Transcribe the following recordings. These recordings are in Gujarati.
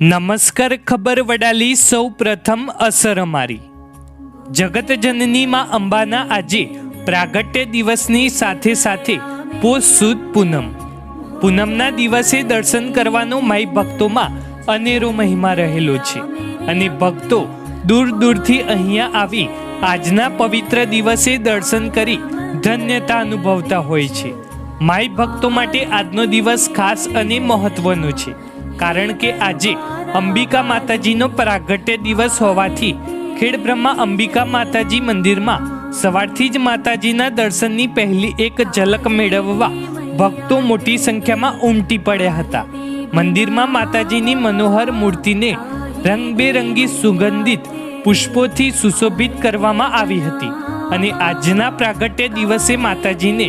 નમસ્કાર. ખબર વડાલી સૌ પ્રથમ અસર અમારી. જગતજનની માં અંબાના આજે પ્રાગટ્ય દિવસની સાથે સાથે પોષ સુદ પૂનમના દિવસે દર્શન કરવાનો માઈ ભક્તોમાં અનેરો મહિમા રહેલો છે અને ભક્તો દૂર દૂરથી અહીંયા આવી આજના પવિત્ર દિવસે દર્શન કરી ધન્યતા અનુભવતા હોય છે. માઈ ભક્તો માટે આજનો દિવસ ખાસ અને મહત્વનો છે, કારણ કે આજે અંબિકા માતાજીનો પ્રાગટ્ય દિવસ હોવાથી ખેડબ્રહ્મા અંબિકા માતાજી મંદિરમાં સવારથી જ માતાજીના દર્શનની પહેલી એક ઝલક મેળવવા ભક્તો મોટી સંખ્યામાં ઉમટી પડ્યા હતા. મંદિરમાં માતાજીની મનોહર મૂર્તિને રંગબેરંગી સુગંધિત પુષ્પોથી સુશોભિત કરવામાં આવી હતી અને આજના પ્રાગટ્ય દિવસે માતાજીને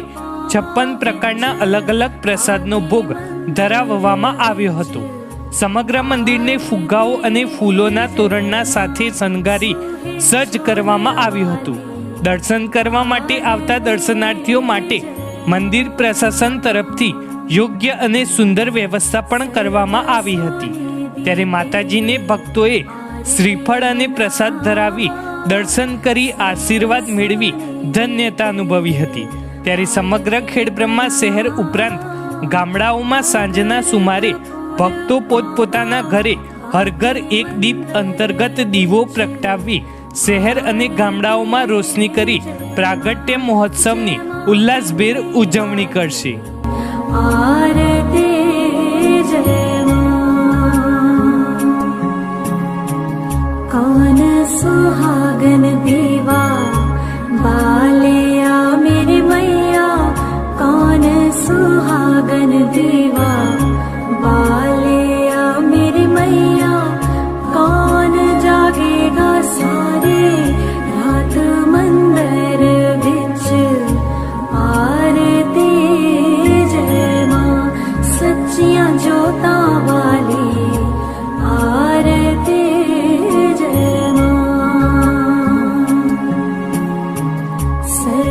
56 પ્રકારના અલગ અલગ પ્રસાદનો ભોગ ધરાવવામાં આવ્યો હતો. સમગ્ર મંદિરને ફુગ્ગાઓ અને ફૂલોના તોરણના સાથે શણગારી સજ્જ કરવામાં આવ્યું હતું. દર્શન કરવા માટે આવતા દર્શનાર્થીઓ માટે મંદિર પ્રશાસન તરફથી યોગ્ય અને સુંદર વ્યવસ્થા પણ કરવામાં આવી હતી. ત્યારે માતાજીને ભક્તોએ શ્રીફળ અને પ્રસાદ ધરાવી દર્શન કરી આશીર્વાદ મેળવી ધન્યતા અનુભવી હતી. ત્યારે સમગ્ર ખેડબ્રહ્મા શહેર ઉપરાંત ગામડાઓમાં સાંજના સુમારે ભક્તો પોતપોતાના ઘરે હર ઘર એક દીપ અંતર્ગત દીવો પ્રગટાવી શહેર અને ગામડાઓમાં રોશની કરી પ્રાગટ્ય મહોત્સવની ઉલ્લાસભેર ઉજવણી કરશે.